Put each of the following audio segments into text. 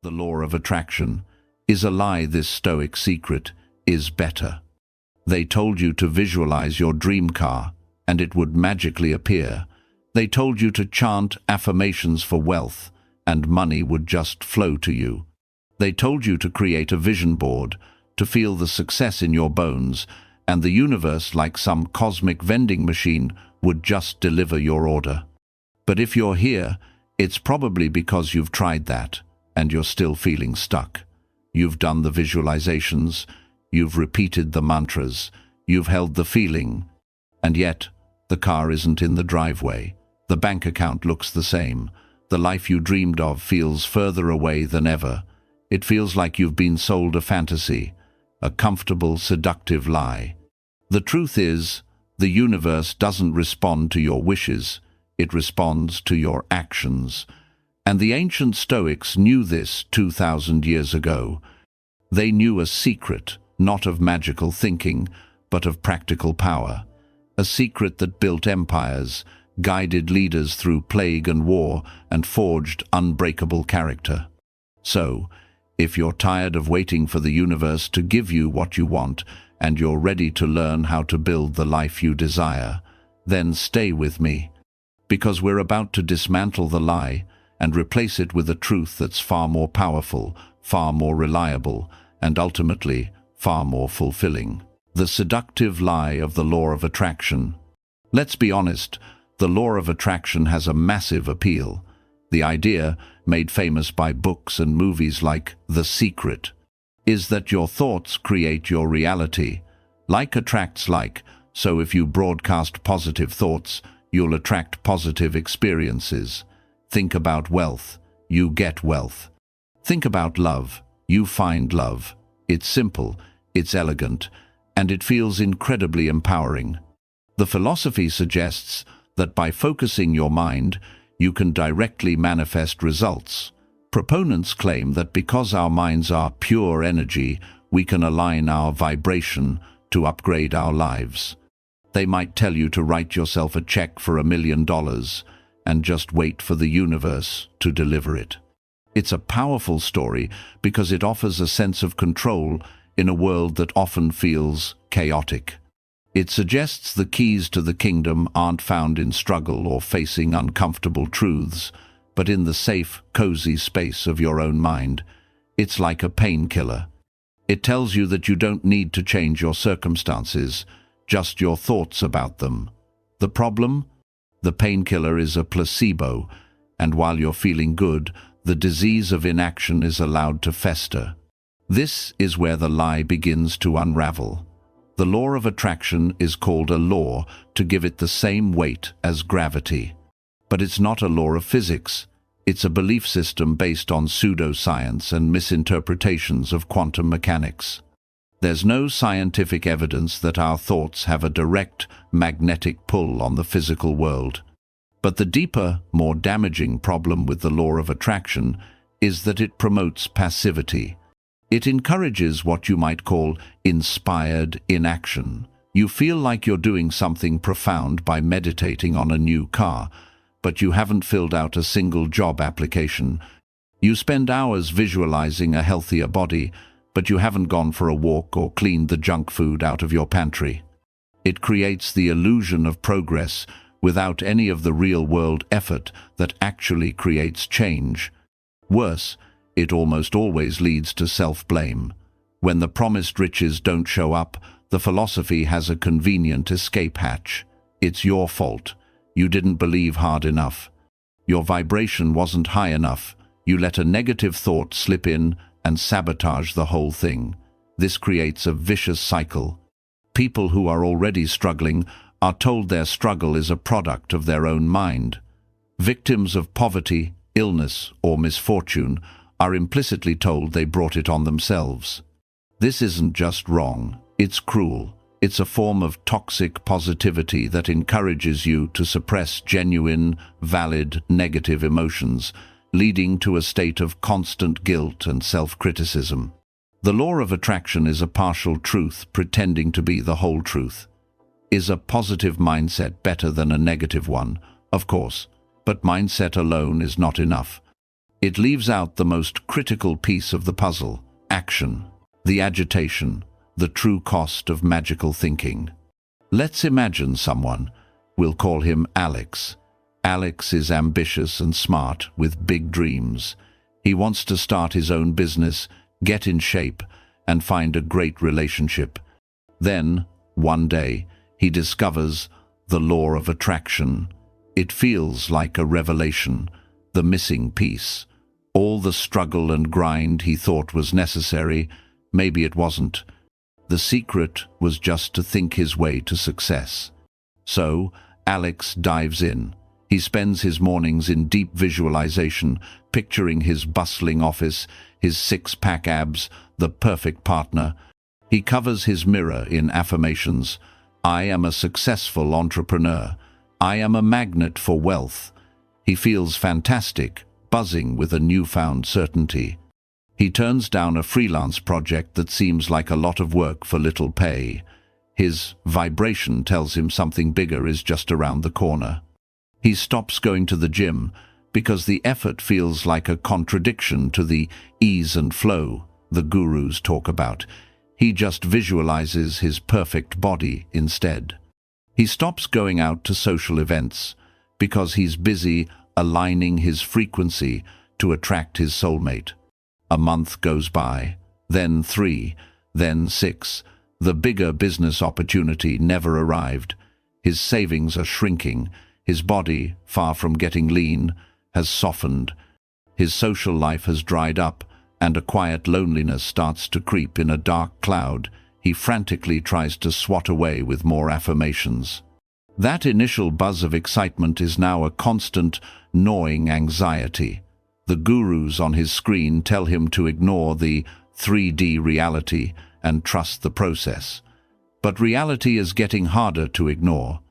The law of attraction is a lie. This Stoic secret is better. They told you to visualize your dream car, and it would magically appear. They told you to chant affirmations for wealth, and money would just flow to you. They told you to create a vision board, to feel the success in your bones, and the universe, like some cosmic vending machine, would just deliver your order. But if you're here, it's probably because you've tried that, and you're still feeling stuck. You've done the visualizations, you've repeated the mantras, you've held the feeling, and yet the car isn't in the driveway. The bank account looks the same. The life you dreamed of feels further away than ever. It feels like you've been sold a fantasy, a comfortable, seductive lie. The truth is, the universe doesn't respond to your wishes, it responds to your actions. And the ancient Stoics knew this 2,000 years ago. They knew a secret, not of magical thinking, but of practical power. A secret that built empires, guided leaders through plague and war, and forged unbreakable character. So, if you're tired of waiting for the universe to give you what you want, and you're ready to learn how to build the life you desire, then stay with me, because we're about to dismantle the lie and replace it with a truth that's far more powerful, far more reliable, and ultimately far more fulfilling. The seductive lie of the law of attraction. Let's be honest, the law of attraction has a massive appeal. The idea, made famous by books and movies like The Secret, is that your thoughts create your reality. Like attracts like, so if you broadcast positive thoughts, you'll attract positive experiences. Think about wealth, you get wealth. Think about love, you find love. It's simple, it's elegant, and it feels incredibly empowering. The philosophy suggests that by focusing your mind, you can directly manifest results. Proponents claim that because our minds are pure energy, we can align our vibration to upgrade our lives. They might tell you to write yourself a check for $1 million and just wait for the universe to deliver it. It's a powerful story because it offers a sense of control in a world that often feels chaotic. It suggests the keys to the kingdom aren't found in struggle or facing uncomfortable truths, but in the safe, cozy space of your own mind. It's like a painkiller. It tells you that you don't need to change your circumstances, just your thoughts about them. The problem? The painkiller is a placebo, and while you're feeling good, the disease of inaction is allowed to fester. This is where the lie begins to unravel. The law of attraction is called a law to give it the same weight as gravity. But it's not a law of physics. It's a belief system based on pseudoscience and misinterpretations of quantum mechanics. There's no scientific evidence that our thoughts have a direct magnetic pull on the physical world. But the deeper, more damaging problem with the law of attraction is that it promotes passivity. It encourages what you might call inspired inaction. You feel like you're doing something profound by meditating on a new car, but you haven't filled out a single job application. You spend hours visualizing a healthier body, but you haven't gone for a walk or cleaned the junk food out of your pantry. It creates the illusion of progress without any of the real-world effort that actually creates change. Worse, it almost always leads to self-blame. When the promised riches don't show up, the philosophy has a convenient escape hatch. It's your fault. You didn't believe hard enough. Your vibration wasn't high enough. You let a negative thought slip in and sabotage the whole thing. This creates a vicious cycle. People who are already struggling are told their struggle is a product of their own mind. Victims of poverty, illness, or misfortune are implicitly told they brought it on themselves. This isn't just wrong, it's cruel. It's a form of toxic positivity that encourages you to suppress genuine, valid, negative emotions, leading to a state of constant guilt and self-criticism. The law of attraction is a partial truth pretending to be the whole truth. Is a positive mindset better than a negative one? Of course, but mindset alone is not enough. It leaves out the most critical piece of the puzzle: action, the agitation, the true cost of magical thinking. Let's imagine someone. We'll call him Alex. Alex is ambitious and smart, with big dreams. He wants to start his own business, get in shape, and find a great relationship. Then, one day, he discovers the law of attraction. It feels like a revelation, the missing piece. All the struggle and grind he thought was necessary, maybe it wasn't. The secret was just to think his way to success. So, Alex dives in. He spends his mornings in deep visualization, picturing his bustling office, his six-pack abs, the perfect partner. He covers his mirror in affirmations. I am a successful entrepreneur. I am a magnet for wealth. He feels fantastic, buzzing with a newfound certainty. He turns down a freelance project that seems like a lot of work for little pay. His vibration tells him something bigger is just around the corner. He stops going to the gym because the effort feels like a contradiction to the ease and flow the gurus talk about. He just visualizes his perfect body instead. He stops going out to social events because he's busy aligning his frequency to attract his soulmate. A month goes by, then 3, then 6. The bigger business opportunity never arrived. His savings are shrinking. His body, far from getting lean, has softened. His social life has dried up, and a quiet loneliness starts to creep in a dark cloud he frantically tries to swat away with more affirmations. That initial buzz of excitement is now a constant, gnawing anxiety. The gurus on his screen tell him to ignore the 3D reality and trust the process. But reality is getting harder to ignore.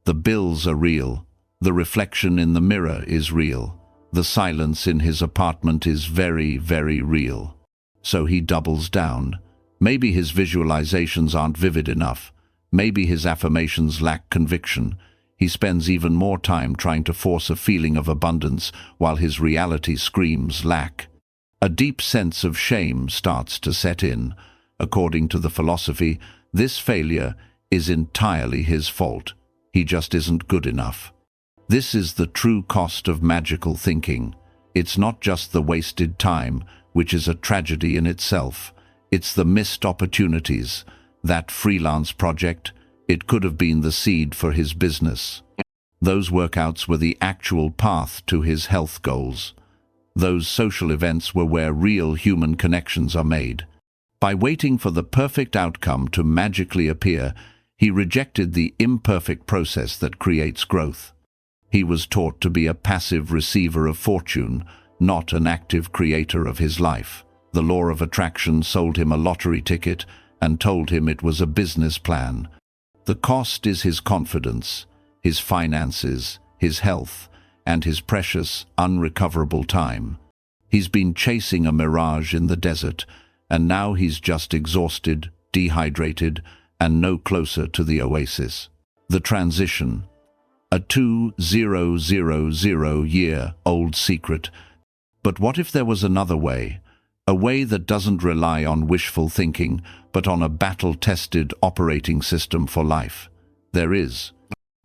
The bills are real. The reflection in the mirror is real. The silence in his apartment is very, very real. So he doubles down. Maybe his visualizations aren't vivid enough. Maybe his affirmations lack conviction. He spends even more time trying to force a feeling of abundance while his reality screams lack. A deep sense of shame starts to set in. According to the philosophy, this failure is entirely his fault. He just isn't good enough. This is the true cost of magical thinking. It's not just the wasted time, which is a tragedy in itself. It's the missed opportunities. That freelance project, it could have been the seed for his business. Those workouts were the actual path to his health goals. Those social events were where real human connections are made. By waiting for the perfect outcome to magically appear, he rejected the imperfect process that creates growth. He was taught to be a passive receiver of fortune, not an active creator of his life. The law of attraction sold him a lottery ticket and told him it was a business plan. The cost is his confidence, his finances, his health, and his precious, unrecoverable time. He's been chasing a mirage in the desert, and now he's just exhausted, dehydrated, and no closer to the oasis. The transition. A 2000-year-old secret. But what if there was another way? A way that doesn't rely on wishful thinking, but on a battle-tested operating system for life. There is.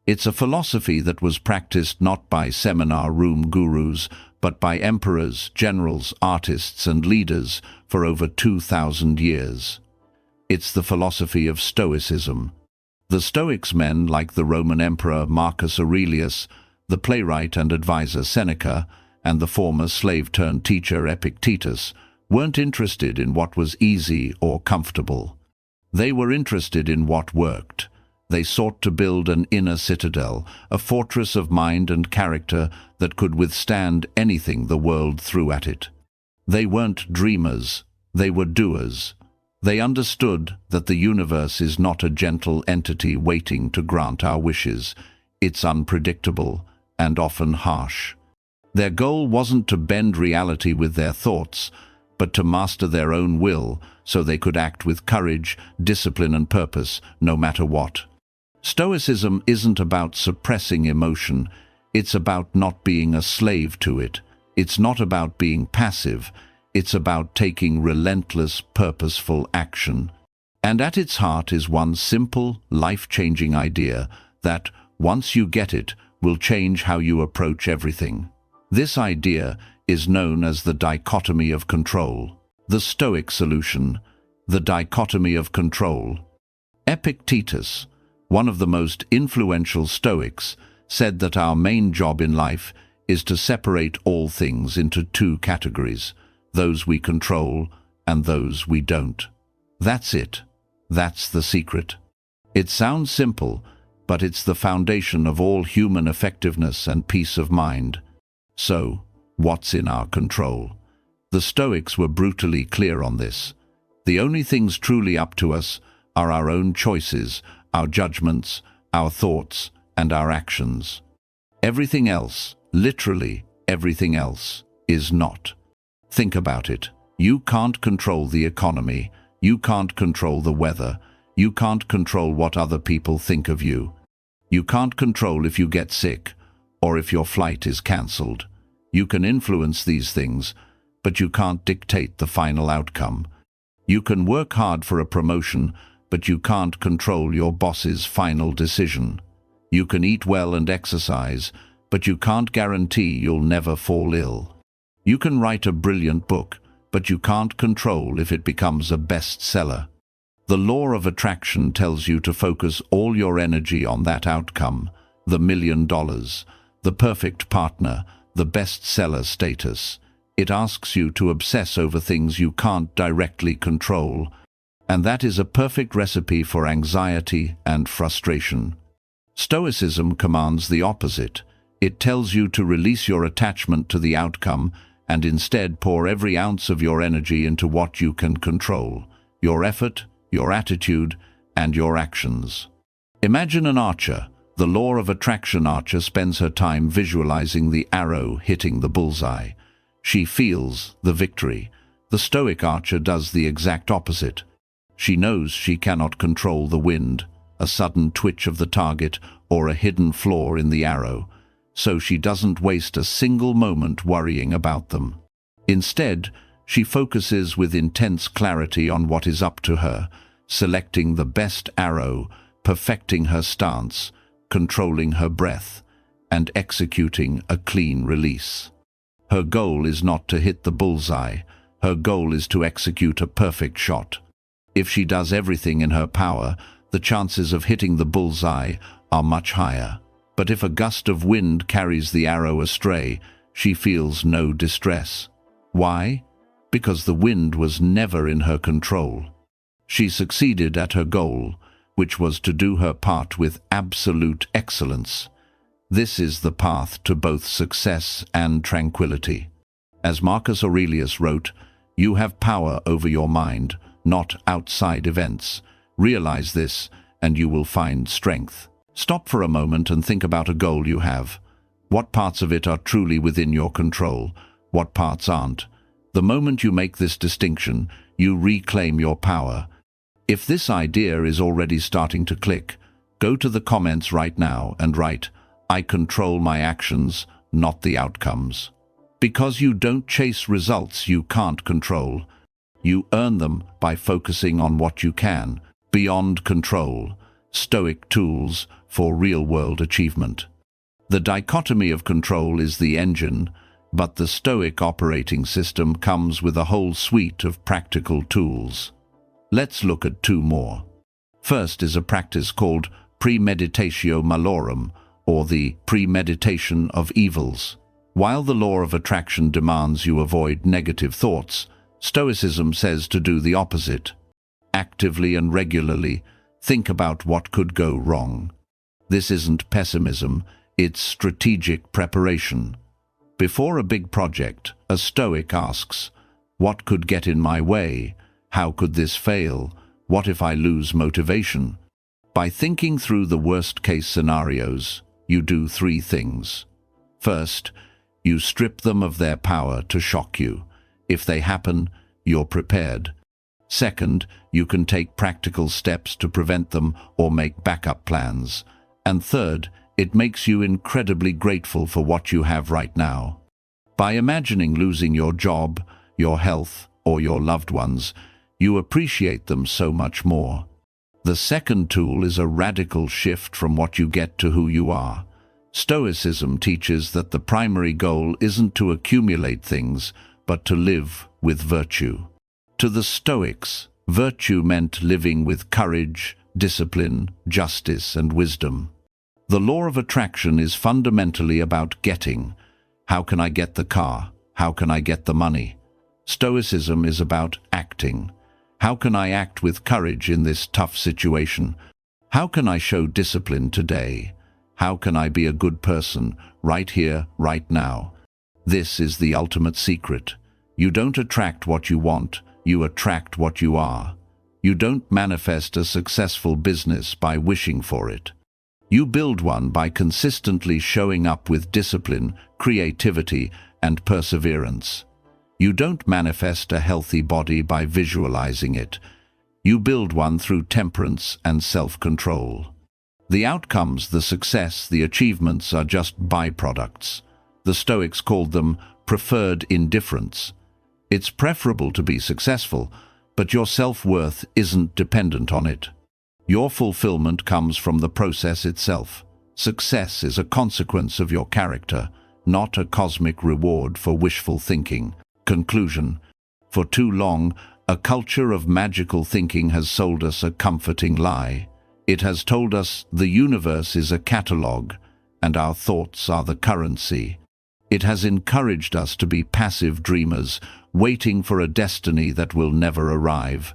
It's a philosophy that was practiced not by seminar room gurus, but by emperors, generals, artists, and leaders for over 2,000 years. It's the philosophy of Stoicism. The Stoics, men like the Roman Emperor Marcus Aurelius, the playwright and advisor Seneca, and the former slave-turned-teacher Epictetus, weren't interested in what was easy or comfortable. They were interested in what worked. They sought to build an inner citadel, a fortress of mind and character that could withstand anything the world threw at it. They weren't dreamers, they were doers. They understood that the universe is not a gentle entity waiting to grant our wishes. It's unpredictable and often harsh. Their goal wasn't to bend reality with their thoughts, but to master their own will so they could act with courage, discipline, and purpose, no matter what. Stoicism isn't about suppressing emotion, it's about not being a slave to it. It's not about being passive, it's about taking relentless, purposeful action. And at its heart is one simple, life-changing idea that, once you get it, will change how you approach everything. This idea is known as the dichotomy of control. The Stoic solution, the dichotomy of control. Epictetus, one of the most influential Stoics, said that our main job in life is to separate all things into two categories, those we control and those we don't. That's it. That's the secret. It sounds simple, but it's the foundation of all human effectiveness and peace of mind. So, what's in our control? The Stoics were brutally clear on this. The only things truly up to us are our own choices, our judgments, our thoughts, and our actions. Everything else, literally everything else, is not. Think about it. You can't control the economy. You can't control the weather. You can't control what other people think of you. You can't control if you get sick or if your flight is cancelled. You can influence these things, but you can't dictate the final outcome. You can work hard for a promotion, but you can't control your boss's final decision. You can eat well and exercise, but you can't guarantee you'll never fall ill. You can write a brilliant book, but you can't control if it becomes a bestseller. The law of attraction tells you to focus all your energy on that outcome, the $1 million, the perfect partner, the bestseller status. It asks you to obsess over things you can't directly control, and that is a perfect recipe for anxiety and frustration. Stoicism commands the opposite. It tells you to release your attachment to the outcome and instead pour every ounce of your energy into what you can control, your effort, your attitude, and your actions. Imagine an archer. The law of attraction archer spends her time visualizing the arrow hitting the bullseye. She feels the victory. The Stoic archer does the exact opposite. She knows she cannot control the wind, a sudden twitch of the target, or a hidden flaw in the arrow, so she doesn't waste a single moment worrying about them. Instead, she focuses with intense clarity on what is up to her, selecting the best arrow, perfecting her stance, controlling her breath, and executing a clean release. Her goal is not to hit the bullseye. Her goal is to execute a perfect shot. If she does everything in her power, the chances of hitting the bullseye are much higher. But if a gust of wind carries the arrow astray, she feels no distress. Why? Because the wind was never in her control. She succeeded at her goal, which was to do her part with absolute excellence. This is the path to both success and tranquility. As Marcus Aurelius wrote, "You have power over your mind, not outside events. Realize this, and you will find strength." Stop for a moment and think about a goal you have. What parts of it are truly within your control? What parts aren't? The moment you make this distinction, you reclaim your power. If this idea is already starting to click, go to the comments right now and write, "I control my actions, not the outcomes." Because you don't chase results you can't control. You earn them by focusing on what you can, beyond control. Stoic tools for real-world achievement. The dichotomy of control is the engine, but the Stoic operating system comes with a whole suite of practical tools. Let's look at two more. First is a practice called premeditatio malorum, or the premeditation of evils. While the law of attraction demands you avoid negative thoughts, Stoicism says to do the opposite. Actively and regularly, think about what could go wrong. This isn't pessimism, it's strategic preparation. Before a big project, a Stoic asks, what could get in my way? How could this fail? What if I lose motivation? By thinking through the worst-case scenarios, you do three things. First, you strip them of their power to shock you. If they happen, you're prepared. Second, you can take practical steps to prevent them or make backup plans. And third, it makes you incredibly grateful for what you have right now. By imagining losing your job, your health, or your loved ones, you appreciate them so much more. The second tool is a radical shift from what you get to who you are. Stoicism teaches that the primary goal isn't to accumulate things, but to live with virtue. To the Stoics, virtue meant living with courage, discipline, justice, and wisdom. The law of attraction is fundamentally about getting. How can I get the car? How can I get the money? Stoicism is about acting. How can I act with courage in this tough situation? How can I show discipline today? How can I be a good person, right here, right now? This is the ultimate secret. You don't attract what you want, you attract what you are. You don't manifest a successful business by wishing for it. You build one by consistently showing up with discipline, creativity, and perseverance. You don't manifest a healthy body by visualizing it. You build one through temperance and self-control. The outcomes, the success, the achievements are just byproducts. The Stoics called them preferred indifference. It's preferable to be successful, but your self-worth isn't dependent on it. Your fulfillment comes from the process itself. Success is a consequence of your character, not a cosmic reward for wishful thinking. Conclusion. For too long, a culture of magical thinking has sold us a comforting lie. It has told us the universe is a catalogue, and our thoughts are the currency. It has encouraged us to be passive dreamers, waiting for a destiny that will never arrive.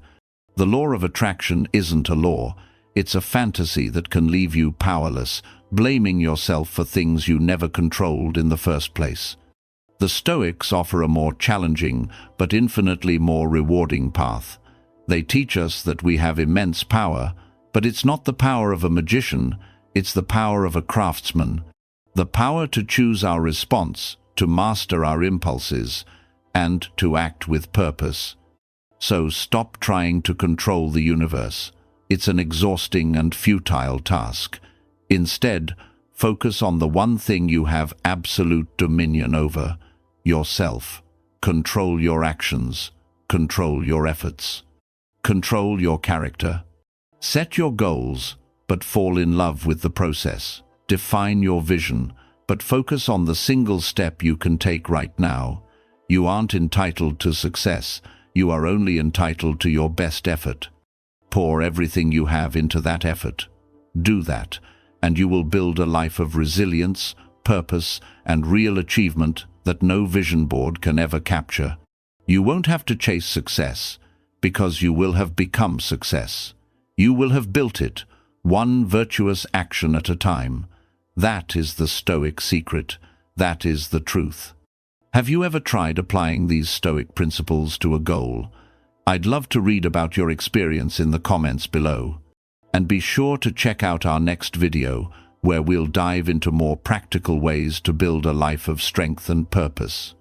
The law of attraction isn't a law. It's a fantasy that can leave you powerless, blaming yourself for things you never controlled in the first place. The Stoics offer a more challenging, but infinitely more rewarding path. They teach us that we have immense power, but it's not the power of a magician, it's the power of a craftsman. The power to choose our response, to master our impulses, and to act with purpose. So stop trying to control the universe. It's an exhausting and futile task. Instead, focus on the one thing you have absolute dominion over: yourself. Control your actions. Control your efforts. Control your character. Set your goals, but fall in love with the process. Define your vision, but focus on the single step you can take right now. You aren't entitled to success. You are only entitled to your best effort. Pour everything you have into that effort. Do that, and you will build a life of resilience, purpose, and real achievement that no vision board can ever capture. You won't have to chase success, because you will have become success. You will have built it, one virtuous action at a time. That is the Stoic secret. That is the truth. Have you ever tried applying these Stoic principles to a goal? I'd love to read about your experience in the comments below. And be sure to check out our next video, where we'll dive into more practical ways to build a life of strength and purpose.